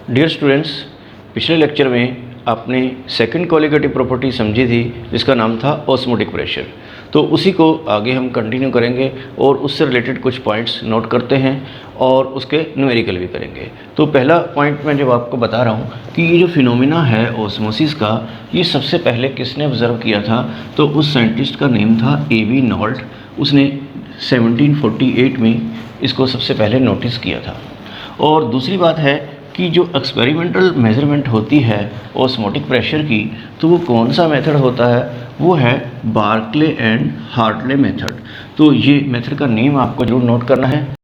Dear students, पिछले lecture में आपने सेकंड कोलिगेटिव प्रॉपर्टी समझी थी जिसका नाम था ऑस्मोटिक प्रेशर। तो उसी को आगे हम कंटिन्यू करेंगे और उससे रिलेटेड कुछ पॉइंट्स नोट करते हैं और उसके न्यूमेरिकल भी करेंगे। तो पहला पॉइंट मैं जब आपको बता रहा हूँ कि ये जो फिनोमिना है ऑस्मोसिस का, ये सबसे पहले किसने ऑब्ज़र्व किया था, तो उस साइंटिस्ट का नेम था A.V. नॉल्ट। उसने 1748 में इसको सबसे पहले नोटिस किया था। और दूसरी बात है कि जो एक्सपेरिमेंटल मेजरमेंट होती है ऑस्मोटिक प्रेशर की, तो वो कौन सा मेथड होता है, वो है बार्कले एंड हार्टले मेथड। तो ये मेथड का नेम आपको जरूर नोट करना है।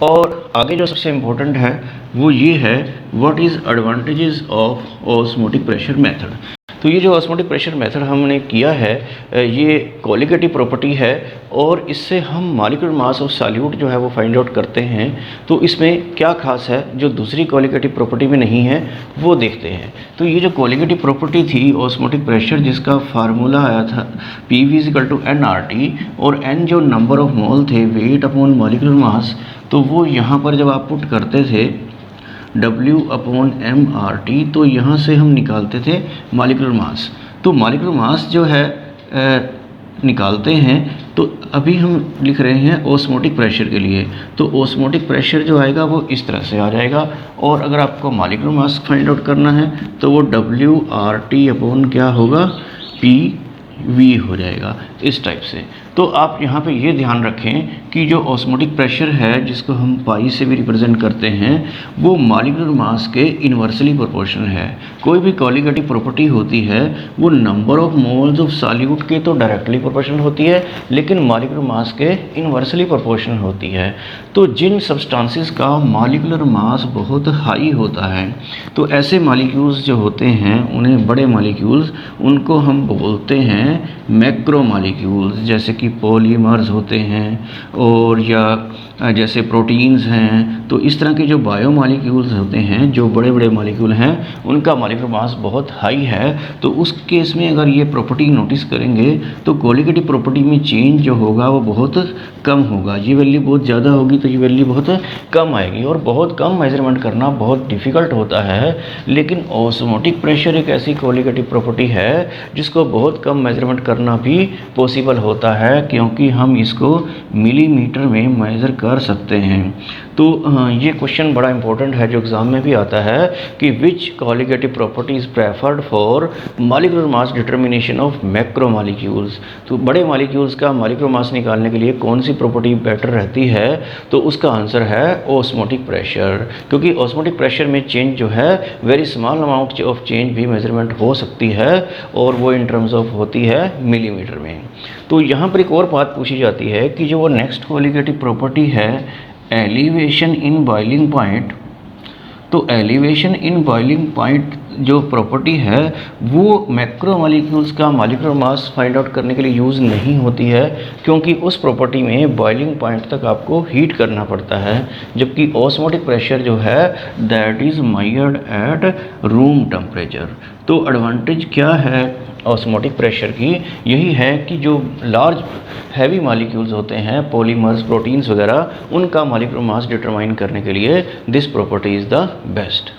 और आगे जो सबसे इम्पोर्टेंट है वो ये है, what is advantages of osmotic pressure method. तो ये जो ऑस्मोटिक प्रेशर मेथड हमने किया है, ये कोलिगेटिव प्रॉपर्टी है और इससे हम मॉलिक्यूलर मास ऑफ सॉल्यूट जो है वो फाइंड आउट करते हैं। तो इसमें क्या खास है जो दूसरी कोलिगेटिव प्रॉपर्टी में नहीं है, वो देखते हैं। तो ये जो कोलिगेटिव प्रॉपर्टी थी ऑस्मोटिक प्रेशर, जिसका फार्मूला आया था PV=nRT, और n जो नंबर ऑफ मोल थे वेट अपॉन मॉलिक्यूलर मास, तो वो यहाँ पर जब आप पुट करते थे W/mRT, तो यहाँ से हम निकालते थे मॉलिक्यूलर मास। तो मॉलिक्यूलर मास जो है निकालते हैं, तो अभी हम लिख रहे हैं ऑस्मोटिक प्रेशर के लिए। तो ऑस्मोटिक प्रेशर जो आएगा वो इस तरह से आ जाएगा। और अगर आपको मॉलिक्यूलर मास फाइंड आउट करना है तो वो WRT अपॉन क्या होगा, PV हो जाएगा, इस टाइप से। तो आप यहाँ पे ये ध्यान रखें कि जो ऑस्मोटिक प्रेशर है, जिसको हम पाई से भी रिप्रेजेंट करते हैं, वो मॉलिक्यूलर मास के इन्वर्सली प्रोपोर्शनल है। कोई भी कोलिगेटिव प्रॉपर्टी होती है वो number of moles of solute के तो डायरेक्टली प्रोपोर्शनल होती है, लेकिन मॉलिक्यूलर मास के इन्वर्सली प्रोपोर्शनल होती है। तो जिन सब्सटेंसेस का मॉलिक्यूलर मास बहुत हाई होता है, तो ऐसे मॉलिक्यूल्स जो होते हैं, उन्हें बड़े मॉलिक्यूल्स, उनको हम बोलते हैं मैक्रो मॉलिक्यूल्स, जैसे कि पॉलीमर्स होते हैं और या जैसे प्रोटीन्स हैं। तो इस तरह के जो बायोमॉलिक्यूल्स होते हैं, जो बड़े बड़े मॉलिक्यूल हैं, उनका मॉलिक्यूलर मास बहुत हाई है। तो उस केस में अगर ये प्रॉपर्टी नोटिस करेंगे तो कोलिगेटिव प्रॉपर्टी में चेंज जो होगा वो बहुत कम होगा। ये वैल्यू बहुत ज़्यादा होगी तो ये वैल्यू बहुत कम आएगी, और बहुत कम मेजरमेंट करना बहुत डिफ़िकल्ट होता है। लेकिन ऑस्मोटिक प्रेशर एक ऐसी कोलिगेटिव प्रॉपर्टी है जिसको बहुत कम मेजरमेंट करना भी पॉसिबल होता है, क्योंकि हम इसको मिलीमीटर में मेज़र कर सकते हैं। तो ये क्वेश्चन बड़ा इंपॉर्टेंट है जो एग्ज़ाम में भी आता है कि which colligative property is preferred for molecular mass determination of macro molecules. तो बड़े मॉलिक्यूल्स का मॉलिक्यूलर मास निकालने के लिए कौन सी प्रॉपर्टी बेटर रहती है, तो उसका आंसर है ऑस्मोटिक प्रेशर। क्योंकि ऑस्मोटिक प्रेशर में चेंज जो है, very small amount of change भी मेजरमेंट हो सकती है, और वो इन टर्म्स ऑफ होती है मिलीमीटर में। तो यहाँ पर एक और बात पूछी जाती है कि जो वो नेक्स्ट कोलिगेटिव प्रॉपर्टी है एलिवेशन इन बॉइलिंग पॉइंट। तो एलिवेशन इन बॉइलिंग पॉइंट जो प्रॉपर्टी है वो मैक्रो मॉलिक्यूल्स का मॉलिक्यूलर मास फाइंड आउट करने के लिए यूज़ नहीं होती है, क्योंकि उस प्रॉपर्टी में बॉइलिंग पॉइंट तक आपको हीट करना पड़ता है। जबकि ऑस्मोटिक प्रेशर जो है that is measured at room temperature. तो एडवांटेज क्या है ऑस्मोटिक प्रेशर की, यही है कि जो लार्ज हैवी मॉलिक्यूल्स होते हैं, पॉलीमर्स, प्रोटीन्स वगैरह, उनका मॉलिक्यूलर मास डिटरमाइन करने के लिए this property is the best.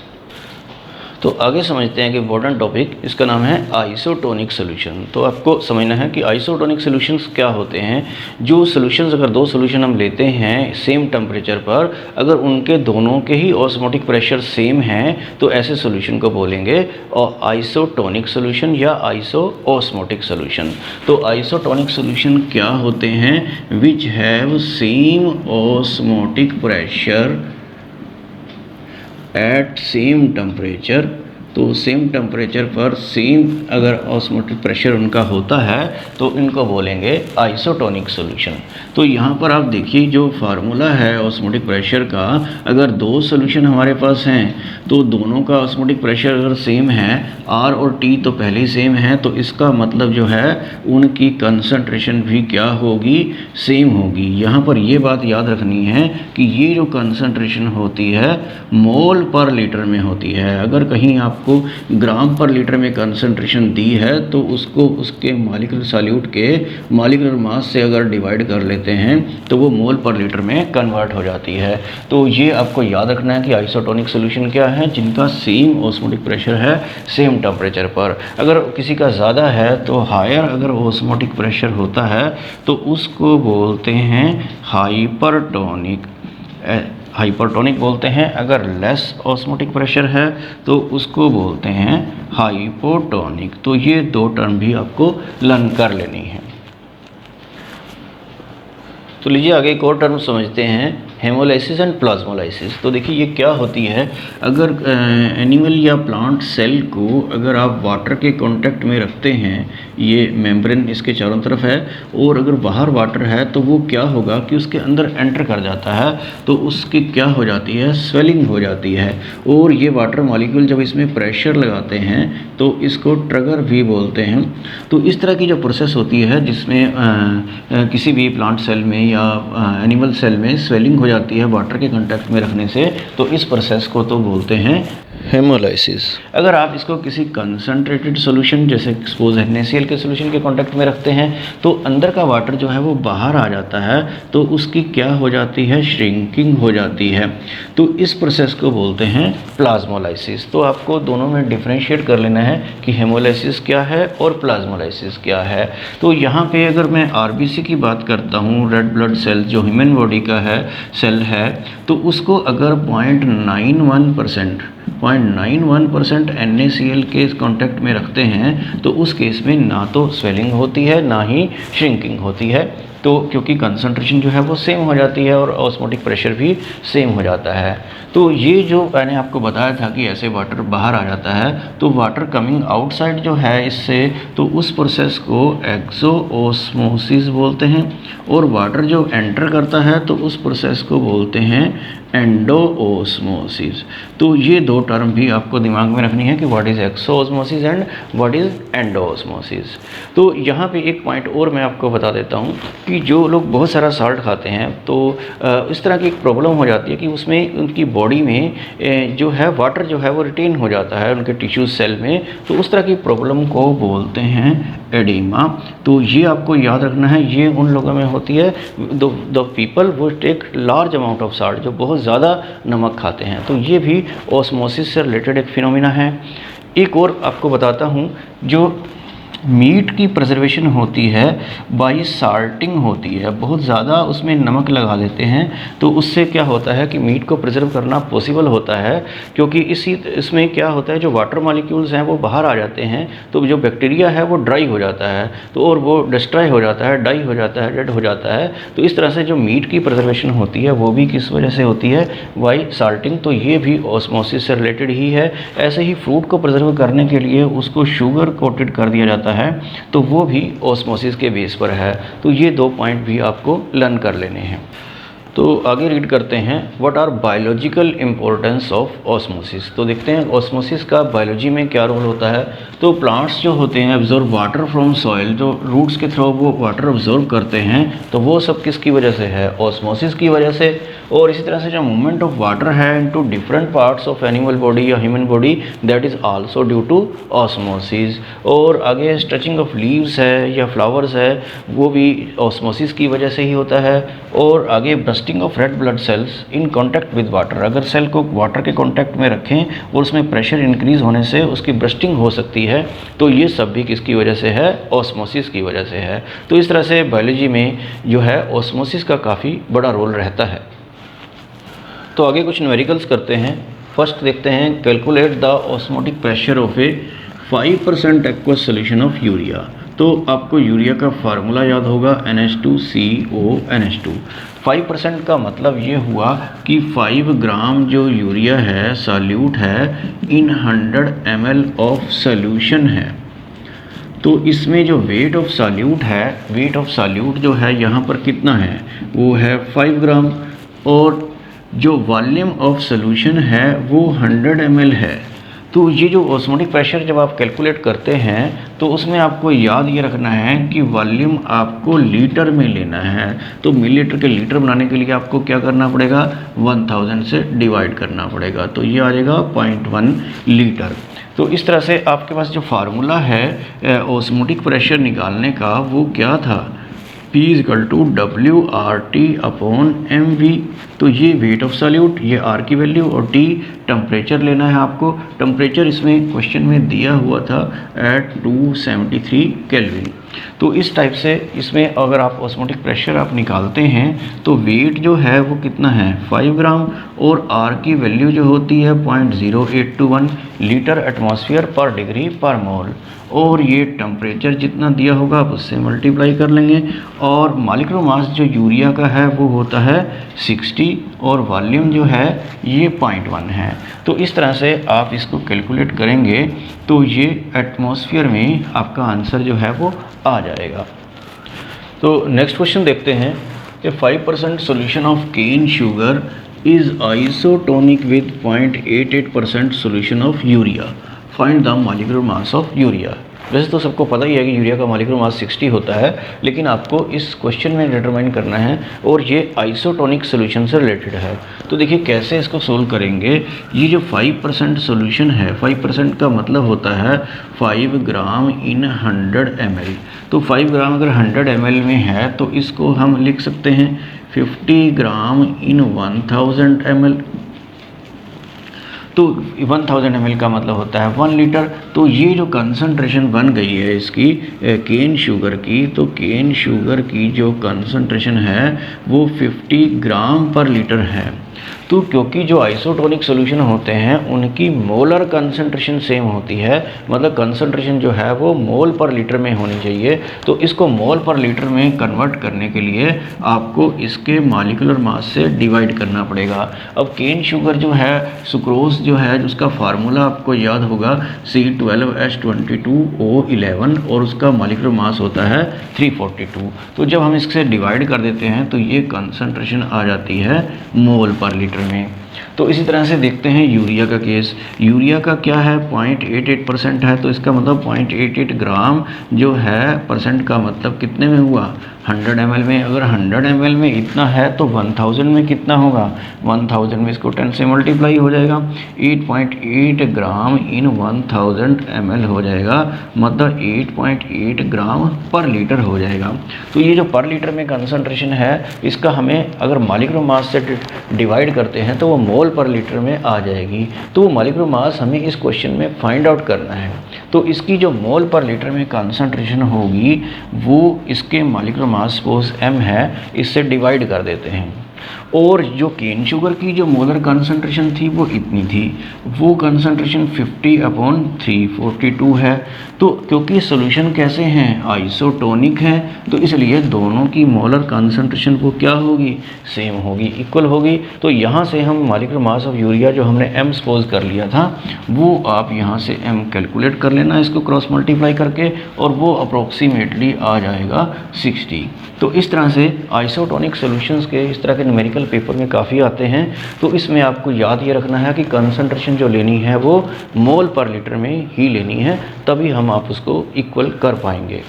तो आगे समझते हैं कि इम्पोर्टेंट टॉपिक, इसका नाम है आइसोटोनिक सोल्यूशन। तो आपको समझना है कि आइसोटोनिक सोल्यूशंस क्या होते हैं। जो सोल्यूशंस, अगर दो सोल्यूशन हम लेते हैं सेम टेम्परेचर पर, अगर उनके दोनों के ही ऑस्मोटिक प्रेशर सेम हैं, तो ऐसे सोल्यूशन को बोलेंगे और आइसोटोनिक सोल्यूशन या आइसोऑस्मोटिक सोल्यूशन। तो आइसोटोनिक सोल्यूशन क्या होते हैं, which have same osmotic pressure at same temperature. तो सेम टेम्परेचर पर सेम अगर ऑस्मोटिक प्रेशर उनका होता है तो इनको बोलेंगे आइसोटोनिक सॉल्यूशन। तो यहाँ पर आप देखिए जो फार्मूला है ऑस्मोटिक प्रेशर का, अगर दो सॉल्यूशन हमारे पास हैं तो दोनों का ऑस्मोटिक प्रेशर अगर सेम है, R और T तो पहले ही सेम है, तो इसका मतलब जो है उनकी कंसंट्रेशन भी क्या होगी, सेम होगी। यहाँ पर ये बात याद रखनी है कि ये जो कंसंट्रेशन होती है मोल पर लीटर में होती है। अगर कहीं आप आपको ग्राम पर लीटर में कंसंट्रेशन दी है तो उसको उसके मॉलिक्यूलर सॉल्यूट के मॉलिक्यूलर मास से अगर डिवाइड कर लेते हैं तो वो मोल पर लीटर में कन्वर्ट हो जाती है। तो ये आपको याद रखना है कि आइसोटोनिक सोल्यूशन क्या है, जिनका सेम ऑस्मोटिक प्रेशर है सेम टेम्परेचर पर। अगर किसी का ज़्यादा है तो हायर अगर ऑस्मोटिक प्रेशर होता है तो उसको बोलते हैं हाइपरटोनिक, हाइपरटोनिक बोलते हैं। अगर लेस ऑस्मोटिक प्रेशर है तो उसको बोलते हैं हाइपोटोनिक। तो ये दो टर्म भी आपको लर्न कर लेनी है। तो लीजिए आगे एक और टर्म समझते हैं, हेमोलाइसिस एंड प्लाज्मोलाइसिस। तो देखिए ये क्या होती है, अगर एनिमल या प्लांट सेल को अगर आप वाटर के कांटेक्ट में रखते हैं, ये मेम्ब्रेन इसके चारों तरफ है, और अगर बाहर वाटर है तो वो क्या होगा कि उसके अंदर एंटर कर जाता है तो उसकी क्या हो जाती है, स्वेलिंग हो जाती है। और ये वाटर मॉलिक्यूल जब इसमें प्रेशर लगाते हैं तो इसको ट्रिगर भी बोलते हैं। तो इस तरह की जो प्रोसेस होती है जिसमें किसी भी प्लांट सेल में या एनिमल सेल में स्वेलिंग हो जाती है वाटर के कांटेक्ट में रखने से, तो इस प्रोसेस को तो बोलते हैं हेमोलाइसिस। अगर आप इसको किसी कंसंट्रेटेड सॉल्यूशन जैसे सपोज NaCl के सॉल्यूशन के कांटेक्ट में रखते हैं तो अंदर का वाटर जो है वो बाहर आ जाता है, तो उसकी क्या हो जाती है, श्रिंकिंग हो जाती है। तो इस प्रोसेस को बोलते हैं प्लाज्मोलाइसिस। तो आपको दोनों में डिफ्रेंशिएट कर लेना है कि हेमोलाइसिस क्या है और प्लाज्मोलाइसिस क्या है। तो यहाँ पे अगर मैं RBC की बात करता हूँ, रेड ब्लड सेल जो ह्यूमन बॉडी का है सेल है, तो उसको अगर 0.91% NaCl के कांटेक्ट में रखते हैं तो उस केस में ना तो स्वेलिंग होती है ना ही श्रिंकिंग होती है। तो क्योंकि कंसंट्रेशन जो है वो सेम हो जाती है और ऑस्मोटिक प्रेशर भी सेम हो जाता है। तो ये जो मैंने आपको बताया था कि ऐसे वाटर बाहर आ जाता है, तो वाटर कमिंग आउटसाइड जो है इससे, तो उस प्रोसेस को एक्सोओस्मोसिस बोलते हैं। और वाटर जो एंटर करता है तो उस प्रोसेस को बोलते हैं एंडोओस्मोसिस। तो ये दो टर्म भी आपको दिमाग में रखनी है कि what is exosmosis and what is endosmosis. तो यहाँ पे एक पॉइंट और मैं आपको बता देता हूँ कि जो लोग बहुत सारा साल्ट खाते हैं तो इस तरह की एक प्रॉब्लम हो जाती है कि उसमें उनकी बॉडी में जो है वाटर जो है वो रिटेन हो जाता है उनके टिश्यू सेल में। तो उस तरह की प्रॉब्लम को बोलते हैं एडिमा। तो ये आपको याद रखना है, ये उन लोगों में होती है the people who take large amount of salt, जो बहुत ज़्यादा नमक खाते हैं। तो ये भी ऑस्मोसिस से रिलेटेड एक फिनोमिना है। एक और आपको बताता हूँ, जो मीट की प्रिजर्वेशन होती है बाई साल्टिंग होती है, बहुत ज़्यादा उसमें नमक लगा देते हैं तो उससे क्या होता है कि मीट को प्रिजर्व करना पॉसिबल होता है, क्योंकि इसमें क्या होता है जो वाटर मॉलिक्यूल्स हैं वो बाहर आ जाते हैं, तो जो बैक्टीरिया है वो ड्राई हो जाता है, तो और वो डिस्ट्रॉय हो जाता है, डाई हो जाता है, डेड हो जाता है। तो इस तरह से जो मीट की प्रिजर्वेशन होती है वो भी किस वजह से होती है, बाई साल्टिंग। तो ये भी ऑस्मोसिस से रिलेटेड ही है। ऐसे ही फ्रूट को प्रिजर्व करने के लिए उसको शुगर कोटेड कर दिया जाता है, तो वो भी ऑस्मोसिस के बेस पर है। तो ये दो पॉइंट भी आपको लर्न कर लेने हैं। तो आगे रीड करते हैं, what are biological importance of osmosis. तो देखते हैं ऑस्मोसिस का बायोलॉजी में क्या रोल होता है। तो प्लांट्स जो होते हैं एब्जॉर्ब वाटर फ्रॉम सॉइल, जो रूट्स के थ्रू वो वाटर ऑब्जॉर्व करते हैं, तो वो सब किसकी वजह से है, ऑस्मोसिस की वजह से। और इसी तरह से जो मूवमेंट ऑफ वाटर है into different parts of animal body या human body, that is also due to osmosis. और आगे स्ट्रेचिंग ऑफ लीव्स है या फ्लावर्स है, वो भी ऑस्मोसिस की वजह से ही होता है। और आगे bursting of red blood cells in contact with water, अगर सेल को वाटर के कांटेक्ट में रखें और उसमें प्रेशर इंक्रीज होने से उसकी ब्रस्टिंग हो सकती है, तो ये सब भी किसकी वजह से है, ऑस्मोसिस की वजह से है। तो इस तरह से बायोलॉजी में जो है ऑस्मोसिस का काफ़ी बड़ा रोल रहता है। तो आगे कुछ न्यूमेरिकल्स करते हैं। फर्स्ट देखते हैं, calculate the osmotic pressure of A 5% aqueous solution of urea. तो आपको यूरिया का फार्मूला याद होगा, NH2CO NH2। 5% का मतलब ये हुआ कि 5 ग्राम जो यूरिया है सॉल्यूट है इन 100 ml ऑफ सोल्यूशन है। तो इसमें जो वेट ऑफ सॉल्यूट है, वेट ऑफ सॉल्यूट जो है यहाँ पर कितना है, वो है 5 ग्राम। और जो वॉल्यूम ऑफ सोल्यूशन है वो 100 ml है। तो ये जो ऑस्मोटिक प्रेशर जब आप कैलकुलेट करते हैं तो उसमें आपको याद ये रखना है कि वॉल्यूम आपको लीटर में लेना है। तो मिलीलीटर के लीटर बनाने के लिए आपको क्या करना पड़ेगा, 1000 से डिवाइड करना पड़ेगा। तो ये आ जाएगा 0.1 लीटर। तो इस तरह से आपके पास जो फार्मूला है ऑस्मोटिक प्रेशर निकालने का वो क्या था, P = WRT अपॉन mv। तो ये वेट ऑफ सॉल्यूट, ये R की वैल्यू, और T टेम्परेचर लेना है आपको। टेम्परेचर इसमें क्वेश्चन में दिया हुआ था एट 273 केल्विन। तो इस टाइप से इसमें अगर आप ऑस्मोटिक प्रेशर आप निकालते हैं तो वेट जो है वो कितना है 5 ग्राम, और R की वैल्यू जो होती है 0.0821 लीटर एटमॉस्फेयर पर डिग्री पर मोल, और ये टेम्परेचर जितना दिया होगा आप उससे मल्टीप्लाई कर लेंगे। और मॉलिक्यूलर मास जो यूरिया का है वो होता है 60, और वॉल्यूम जो है ये 0.1 है। तो इस तरह से आप इसको कैलकुलेट करेंगे तो ये एटमॉस्फेयर में आपका आंसर जो है वो आ जाएगा। तो नेक्स्ट क्वेश्चन देखते हैं कि 5% solution of cane sugar is isotonic with 0.88% solution of urea, find the molecular mass of urea. वैसे तो सबको पता ही है कि यूरिया का मॉलिक्यूलर मास 60 होता है, लेकिन आपको इस क्वेश्चन में डिटरमाइन करना है, और ये आइसोटोनिक सॉल्यूशन से रिलेटेड है। तो देखिए कैसे इसको सोल्व करेंगे। ये जो 5% सॉल्यूशन है, 5% का मतलब होता है 5 ग्राम इन 100 ml। तो 5 ग्राम अगर 100 ml में है तो इसको हम लिख सकते हैं 50 ग्राम इन 1000 ml। तो 1000 ml का मतलब होता है 1 लीटर। तो ये जो कंसंट्रेशन बन गई है इसकी केन शुगर की, तो केन शुगर की जो कंसंट्रेशन है वो 50 ग्राम पर लीटर है। तो क्योंकि जो आइसोटोनिक सॉल्यूशन होते हैं उनकी मोलर कंसंट्रेशन सेम होती है, मतलब कंसंट्रेशन जो है वो मोल पर लीटर में होनी चाहिए। तो इसको मोल पर लीटर में कन्वर्ट करने के लिए आपको इसके मॉलिक्यूलर मास से डिवाइड करना पड़ेगा। अब केन शुगर जो है, सुक्रोज जो है, उसका फार्मूला आपको याद होगा C12H22O11, और उसका मॉलिक्यूलर मास होता है 342। तो जब हम इससे डिवाइड कर देते हैं तो ये कंसंट्रेशन आ जाती है मोल पर लीटर में। तो इसी तरह से देखते हैं यूरिया का केस। यूरिया का क्या है 0.88% है, तो इसका मतलब 0.88 ग्राम जो है परसेंट का मतलब कितने में हुआ 100 ml में। अगर 100 ml में इतना है तो 1000 में कितना होगा, 1000 में इसको 10 से मल्टीप्लाई हो जाएगा, 8.8 ग्राम इन 1000 ml हो जाएगा, मतलब 8.8 ग्राम पर लीटर हो जाएगा। तो ये जो पर लीटर में कंसंट्रेशन है इसका हमें अगर मॉलिक्यूलर मास से डिवाइड करते हैं तो वो मोल पर लीटर में आ जाएगी। तो वो मॉलिक्यूलर मास हमें इस क्वेश्चन में फाइंड आउट करना है। तो इसकी जो मोल पर लीटर में कंसंट्रेशन होगी वो इसके मॉलिक्यूलर मास सपोज m है, इससे डिवाइड कर देते हैं। और जो केन शुगर की जो मोलर कंसंट्रेशन थी वो इतनी थी, वो कंसंट्रेशन 50/342 है। तो क्योंकि सॉल्यूशन कैसे हैं, आइसोटोनिक हैं, तो इसलिए दोनों की मोलर कंसंट्रेशन वो क्या होगी, सेम होगी, इक्वल होगी। तो यहाँ से हम मॉलिक्यूलर मास ऑफ यूरिया जो हमने m सपोज कर लिया था वो आप यहाँ से m कैलकुलेट कर लेना इसको क्रॉस मल्टीप्लाई करके, और वो अप्रोक्सीमेटली आ जाएगा 60। तो इस तरह से आइसोटोनिक सॉल्यूशंस के इस तरह के न्यूमेरिकल पेपर में काफ़ी आते हैं। तो इसमें आपको याद ये रखना है कि कंसंट्रेशन जो लेनी है वो मोल पर लीटर में ही लेनी है, तभी हम आप उसको इक्वल कर पाएंगे।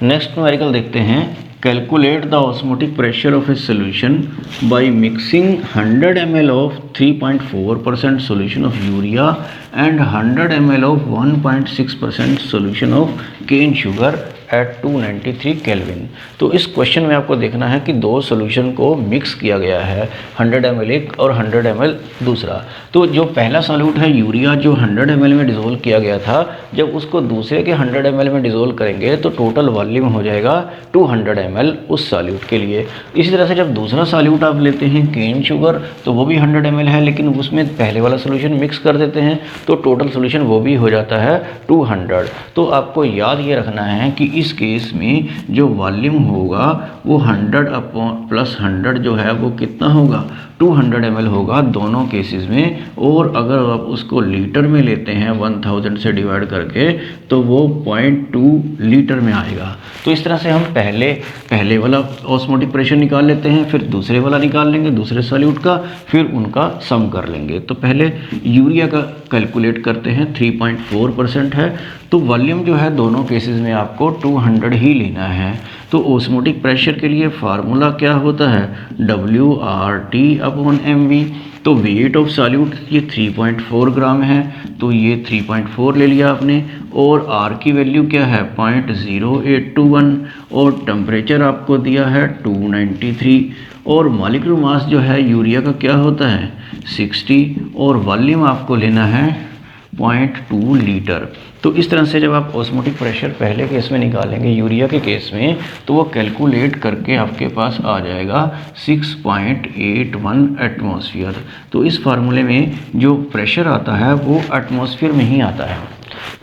नेक्स्ट न्यूमेरिकल देखते हैं। Calculate the osmotic pressure of a solution by mixing 100 ml of 3.4% solution of urea and 100 ml of 1.6% solution of cane sugar at 293 kelvin. तो इस क्वेश्चन में आपको देखना है कि दो सॉल्यूशन को मिक्स किया गया है, 100 ml एक और 100 ml दूसरा। तो जो पहला सॉल्यूट है यूरिया जो 100 ml में डिज़ोल्व किया गया था, जब उसको दूसरे के 100 ml में डिज़ोल्व करेंगे तो टोटल वॉल्यूम हो जाएगा 200 ml उस सॉल्यूट के लिए। इसी तरह से जब दूसरा सॉल्यूट आप लेते हैं केन शुगर, तो वो भी 100 ml है, लेकिन उसमें पहले वाला सॉल्यूशन मिक्स कर देते हैं तो टोटल सॉल्यूशन वो भी हो जाता है 200। तो आपको याद ये रखना है कि इस केस में जो वॉल्यूम होगा वो 100/+100 जो है वो कितना होगा, 200 ml होगा दोनों केसेस में। और अगर आप उसको लीटर में लेते हैं 1000 से डिवाइड करके तो वो 0.2 लीटर में आएगा। तो इस तरह से हम पहले वाला ऑस्मोटिक प्रेशर निकाल लेते हैं, फिर दूसरे वाला निकाल लेंगे दूसरे सॉल्यूट का, फिर उनका सम कर लेंगे। तो पहले यूरिया का कैलकुलेट करते हैं, 3.4% है, तो वॉल्यूम जो है दोनों केसेस में आपको 200 ही लेना है। तो ऑस्मोटिक प्रेशर के लिए फार्मूला क्या होता है, WRT/mv। तो वेट ऑफ सॉल्यूट ये 3.4 ग्राम है, तो ये 3.4 ले लिया आपने। और R की वैल्यू क्या है, 0.0821, और टेम्परेचर आपको दिया है 293। और मॉलिक्यूलर मास जो है यूरिया का क्या होता है, 60, और वॉल्यूम आपको लेना है 0.2 लीटर। तो इस तरह से जब आप ऑस्मोटिक प्रेशर पहले केस में निकालेंगे यूरिया के केस में, तो वो कैलकुलेट करके आपके पास आ जाएगा 6.81 एटमॉस्फेयर। तो इस फार्मूले में जो प्रेशर आता है वो एटमॉस्फेयर में ही आता है।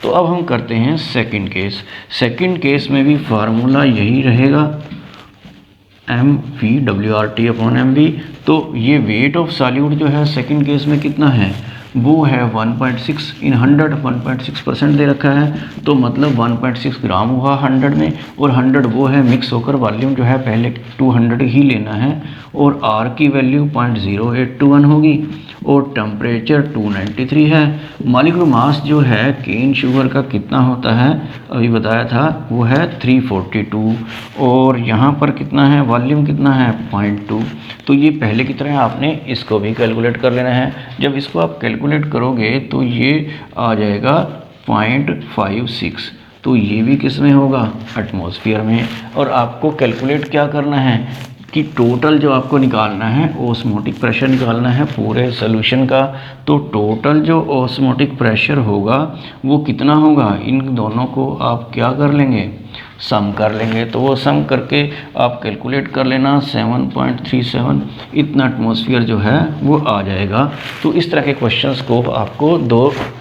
तो अब हम करते हैं सेकंड केस। सेकंड केस में भी फार्मूला यही रहेगा, mv WRT/mv। तो ये वेट ऑफ सॉल्यूट जो है सेकंड केस में कितना है, वो है 1.6 इन 100, 1.6% दे रखा है, तो मतलब 1.6 ग्राम हुआ 100 में, और 100 वो है मिक्स होकर, वॉल्यूम जो है पहले 200 ही लेना है, और R की वैल्यू 0.0821 होगी, और टेम्परेचर 293 है। मॉलिक्यूलर मास जो है केन शुगर का कितना होता है, अभी बताया था, वो है 342, और यहाँ पर कितना है, वॉल्यूम कितना है 0.2। तो ये पहले की तरह आपने इसको भी कैलकुलेट कर लेना है। जब इसको आप कैलकुलेट करोगे तो ये आ जाएगा 0.56, तो ये भी किस में होगा, एटमॉस्फेयर में। और आपको कैलकुलेट क्या करना है कि टोटल जो आपको निकालना है ऑस्मोटिक प्रेशर निकालना है पूरे सॉल्यूशन का। तो टोटल जो ऑस्मोटिक प्रेशर होगा वो कितना होगा, इन दोनों को आप क्या कर लेंगे, सम कर लेंगे। तो वो सम करके आप कैलकुलेट कर लेना, 7.37 इतना एटमॉस्फेयर जो है वो आ जाएगा। तो इस तरह के क्वेश्चंस को आपको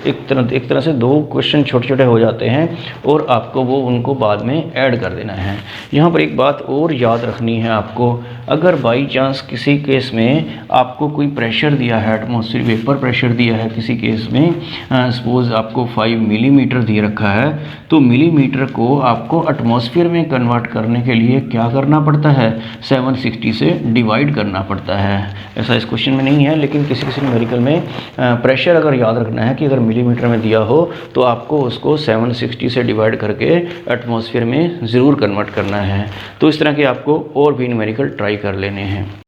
एक तरह से दो क्वेश्चन छोटे छोटे हो जाते हैं, और आपको वो उनको बाद में ऐड कर देना है। यहाँ पर एक बात और याद रखनी है आपको, अगर बाई चांस किसी केस में आपको कोई प्रेशर दिया है, एटमॉस्फेयर वेपर प्रेशर दिया है किसी केस में, सपोज आपको 5 मिलीमीटर दे रखा है, तो मिलीमीटर को आपको एटमॉस्फेयर में कन्वर्ट करने के लिए क्या करना पड़ता है, 760 से डिवाइड करना पड़ता है। ऐसा इस क्वेश्चन में नहीं है, लेकिन किसी किसी न्यूमेरिकल में प्रेशर अगर याद रखना है कि अगर मिलीमीटर में दिया हो तो आपको उसको 760 से डिवाइड करके एटमॉस्फेयर में ज़रूर कन्वर्ट करना है। तो इस तरह के आपको और भी न्यूमेरिकल ट्राई कर लेने हैं।